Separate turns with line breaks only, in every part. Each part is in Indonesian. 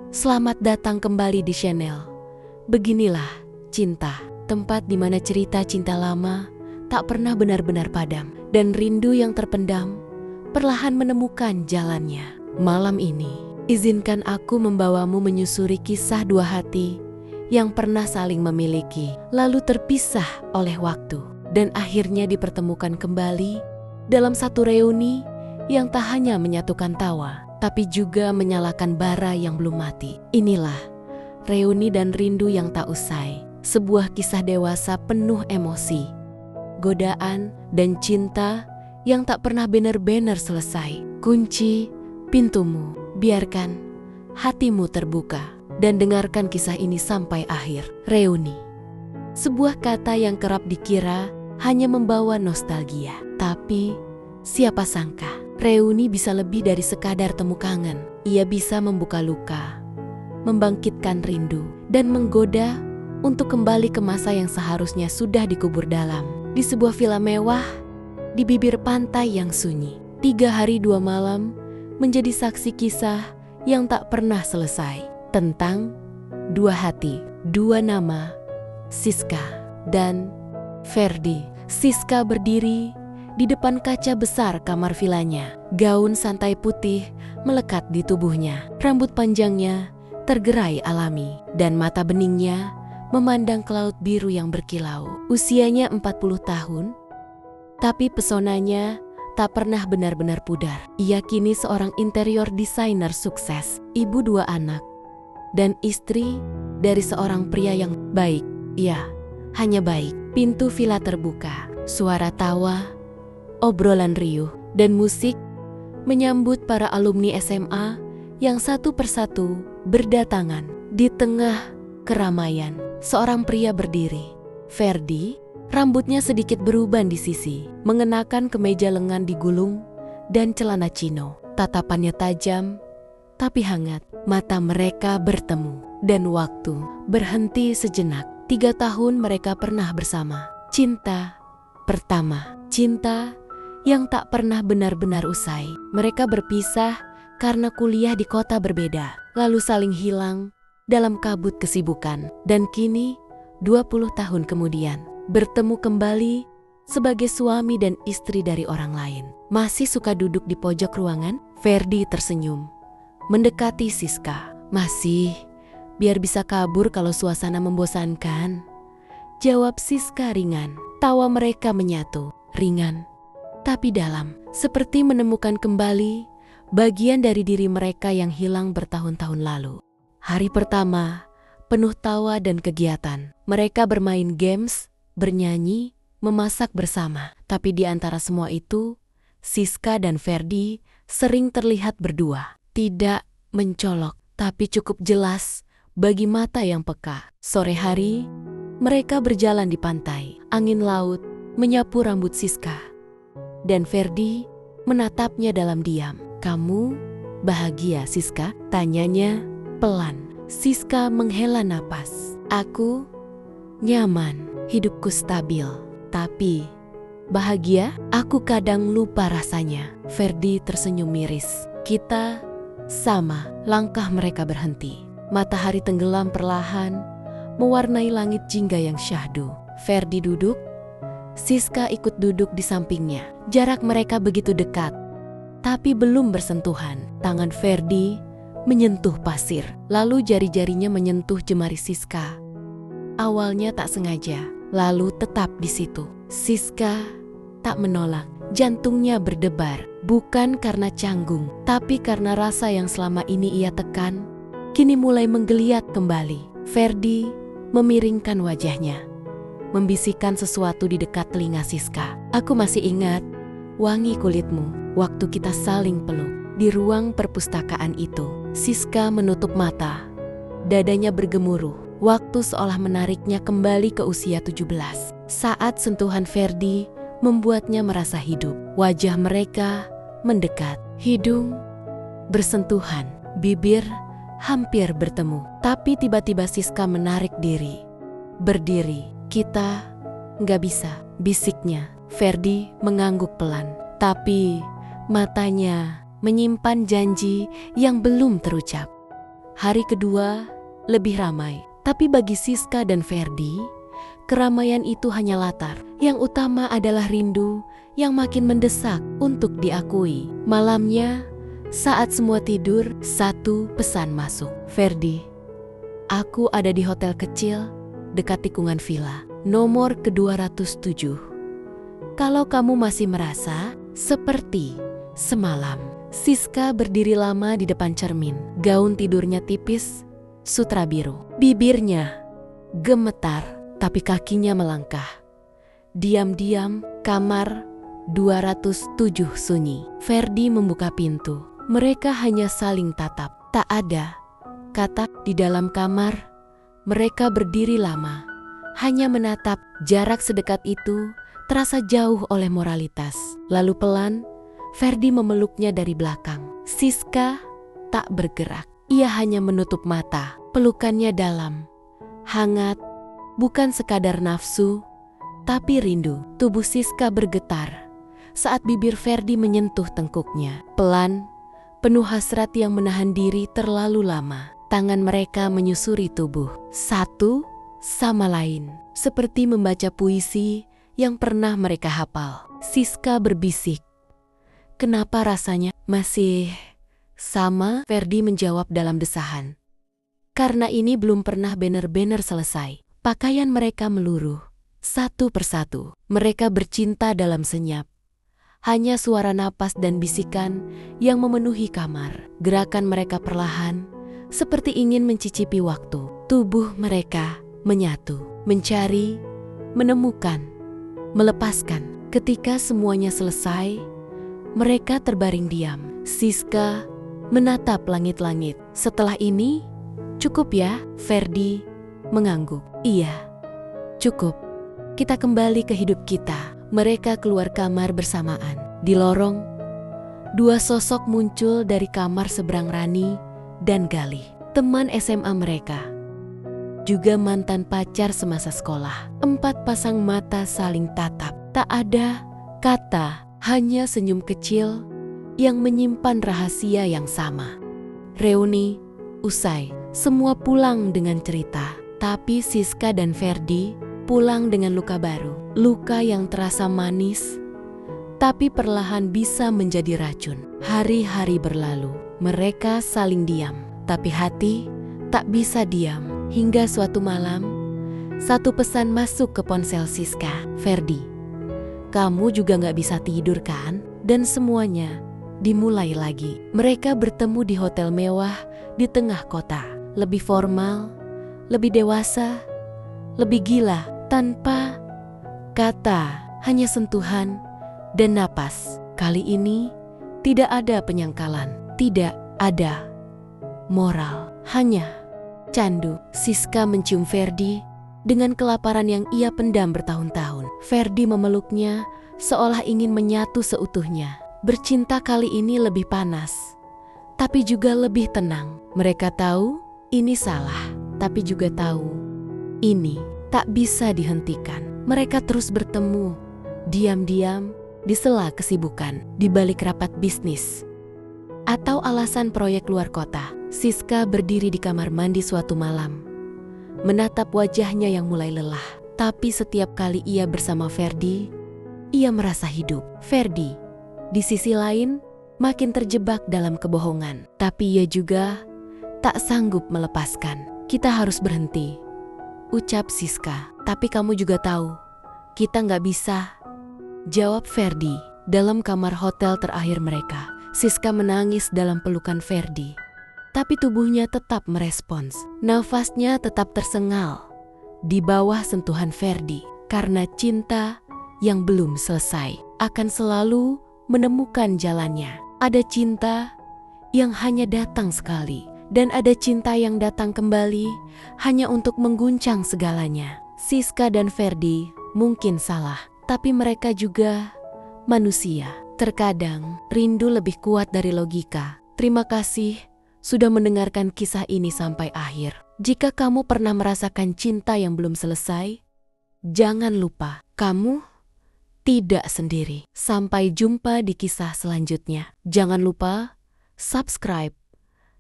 Selamat datang kembali di channel Beginilah Cinta, tempat di mana cerita cinta lama tak pernah benar-benar padam dan rindu yang terpendam perlahan menemukan jalannya. Malam ini, izinkan aku membawamu menyusuri kisah dua hati yang pernah saling memiliki, lalu terpisah oleh waktu, dan akhirnya dipertemukan kembali dalam satu reuni yang tak hanya menyatukan tawa, tapi juga menyalakan bara yang belum mati. Inilah reuni dan rindu yang tak usai, sebuah kisah dewasa penuh emosi, godaan, dan cinta yang tak pernah benar-benar selesai. Kunci pintumu, biarkan hatimu terbuka, dan dengarkan kisah ini sampai akhir. Reuni, sebuah kata yang kerap dikira hanya membawa nostalgia, tapi siapa sangka reuni bisa lebih dari sekadar temu kangen. Ia bisa membuka luka, membangkitkan rindu, dan menggoda untuk kembali ke masa yang seharusnya sudah dikubur dalam. Di sebuah villa mewah, di bibir pantai yang sunyi, 3 hari 2 malam menjadi saksi kisah yang tak pernah selesai. Tentang dua hati, dua nama, Siska dan Ferdi. Siska berdiri di depan kaca besar kamar vilanya. Gaun santai putih melekat di tubuhnya. Rambut panjangnya tergerai alami, dan mata beningnya memandang ke laut biru yang berkilau. Usianya 40 tahun, tapi pesonanya tak pernah benar-benar pudar. Ia kini seorang interior designer sukses, ibu 2 anak, dan istri dari seorang pria yang baik. Ya, hanya baik. Pintu villa terbuka, suara tawa, obrolan riuh, dan musik menyambut para alumni SMA yang satu persatu berdatangan. Di tengah keramaian, seorang pria berdiri. Ferdi, rambutnya sedikit beruban di sisi, mengenakan kemeja lengan digulung dan celana chino. Tatapannya tajam tapi hangat. Mata mereka bertemu, dan waktu berhenti sejenak. 3 tahun mereka pernah bersama. Cinta pertama, cinta yang tak pernah benar-benar usai. Mereka berpisah karena kuliah di kota berbeda, lalu saling hilang dalam kabut kesibukan. Dan kini, 20 tahun kemudian, bertemu kembali sebagai suami dan istri dari orang lain. Masih suka duduk di pojok ruangan? Ferdi tersenyum, mendekati Siska. Masih, biar bisa kabur kalau suasana membosankan, jawab Siska ringan. Tawa mereka menyatu, ringan tapi dalam, seperti menemukan kembali bagian dari diri mereka yang hilang bertahun-tahun lalu. Hari pertama penuh tawa dan kegiatan. Mereka bermain games, bernyanyi, memasak bersama. Tapi di antara semua itu, Siska dan Ferdi sering terlihat berdua. Tidak mencolok, tapi cukup jelas bagi mata yang peka. Sore hari, mereka berjalan di pantai. Angin laut menyapu rambut Siska, dan Ferdi menatapnya dalam diam. "Kamu bahagia, Siska?" tanyanya pelan. Siska menghela napas. "Aku nyaman, hidupku stabil. Tapi bahagia? Aku kadang lupa rasanya." Ferdi tersenyum miris. "Kita sama." Langkah mereka berhenti. Matahari tenggelam perlahan, mewarnai langit jingga yang syahdu. Ferdi duduk, Siska ikut duduk di sampingnya. Jarak mereka begitu dekat, tapi belum bersentuhan. Tangan Ferdi menyentuh pasir, lalu jari-jarinya menyentuh jemari Siska. Awalnya tak sengaja, lalu tetap di situ. Siska tak menolak. Jantungnya berdebar, bukan karena canggung, tapi karena rasa yang selama ini ia tekan kini mulai menggeliat kembali. Ferdi memiringkan wajahnya, membisikkan sesuatu di dekat telinga Siska. "Aku masih ingat wangi kulitmu waktu kita saling peluk di ruang perpustakaan itu." Siska menutup mata, dadanya bergemuruh. Waktu seolah menariknya kembali ke usia 17. Saat sentuhan Ferdi membuatnya merasa hidup. Wajah mereka mendekat, hidung bersentuhan, bibir hampir bertemu. Tapi tiba-tiba Siska menarik diri, berdiri. "Kita nggak bisa," bisiknya. Ferdi mengangguk pelan, tapi matanya menyimpan janji yang belum terucap. Hari kedua lebih ramai. Tapi bagi Siska dan Ferdi, keramaian itu hanya latar. Yang utama adalah rindu yang makin mendesak untuk diakui. Malamnya, saat semua tidur, satu pesan masuk. Ferdi, aku ada di hotel kecil dekat tikungan villa, nomor ke-207. Kalau kamu masih merasa seperti semalam. Siska berdiri lama di depan cermin. Gaun tidurnya tipis, sutra biru. Bibirnya gemetar, tapi kakinya melangkah. Diam-diam, kamar 207 sunyi. Ferdi membuka pintu. Mereka hanya saling tatap. Tak ada kata di dalam kamar. Mereka berdiri lama, hanya menatap. Jarak sedekat itu terasa jauh oleh moralitas. Lalu pelan, Ferdi memeluknya dari belakang. Siska tak bergerak. Ia hanya menutup mata. Pelukannya dalam, hangat, bukan sekadar nafsu, tapi rindu. Tubuh Siska bergetar saat bibir Ferdi menyentuh tengkuknya. Pelan, penuh hasrat yang menahan diri terlalu lama. Tangan mereka menyusuri tubuh, satu sama lain, seperti membaca puisi yang pernah mereka hafal. Siska berbisik, "Kenapa rasanya masih sama?" Ferdi menjawab dalam desahan. Karena ini belum pernah benar-benar selesai. Pakaian mereka meluruh, satu persatu. Mereka bercinta dalam senyap. Hanya suara napas dan bisikan yang memenuhi kamar. Gerakan mereka perlahan, seperti ingin mencicipi waktu. Tubuh mereka menyatu, mencari, menemukan, melepaskan. Ketika semuanya selesai, mereka terbaring diam. Siska menatap langit-langit. "Setelah ini, cukup ya?" Ferdi mengangguk. "Iya, cukup. Kita kembali ke hidup kita." Mereka keluar kamar bersamaan. Di lorong, dua sosok muncul dari kamar seberang, Rani dan Galih. Teman SMA mereka. Juga mantan pacar semasa sekolah. 4 pasang mata saling tatap. Tak ada kata, hanya senyum kecil yang menyimpan rahasia yang sama. Reuni usai. Semua pulang dengan cerita. Tapi Siska dan Ferdi pulang dengan luka baru. Luka yang terasa manis, tapi perlahan bisa menjadi racun. Hari-hari berlalu. Mereka saling diam. Tapi hati tak bisa diam. Hingga suatu malam, satu pesan masuk ke ponsel Siska. "Ferdi, kamu juga gak bisa tidur kan?" Dan semuanya dimulai lagi. Mereka bertemu di hotel mewah di tengah kota. Lebih formal, lebih dewasa, lebih gila. Tanpa kata, hanya sentuhan dan napas. Kali ini tidak ada penyangkalan, tidak ada moral, hanya candu. Siska mencium Ferdi dengan kelaparan yang ia pendam bertahun-tahun. Ferdi memeluknya seolah ingin menyatu seutuhnya. Bercinta kali ini lebih panas, tapi juga lebih tenang. Mereka tahu ini salah, tapi juga tahu ini tak bisa dihentikan. Mereka terus bertemu, diam-diam, di sela kesibukan, di balik rapat bisnis, atau alasan proyek luar kota. Siska berdiri di kamar mandi suatu malam, menatap wajahnya yang mulai lelah. Tapi setiap kali ia bersama Ferdi, ia merasa hidup. Ferdi, di sisi lain, makin terjebak dalam kebohongan. Tapi ia juga tak sanggup melepaskan. "Kita harus berhenti," ucap Siska. "Tapi kamu juga tahu, kita nggak bisa," jawab Ferdi. Dalam kamar hotel terakhir mereka, Siska menangis dalam pelukan Ferdi. Tapi tubuhnya tetap merespons. Nafasnya tetap tersengal di bawah sentuhan Ferdi. Karena cinta yang belum selesai akan selalu menemukan jalannya. Ada cinta yang hanya datang sekali, dan ada cinta yang datang kembali hanya untuk mengguncang segalanya. Siska dan Ferdi mungkin salah, tapi mereka juga manusia. Terkadang rindu lebih kuat dari logika. Terima kasih sudah mendengarkan kisah ini sampai akhir. Jika kamu pernah merasakan cinta yang belum selesai, jangan lupa kamu tidak sendiri. Sampai jumpa di kisah selanjutnya. Jangan lupa subscribe,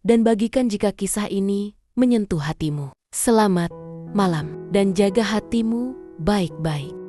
dan bagikan jika kisah ini menyentuh hatimu. Selamat malam dan jaga hatimu baik-baik.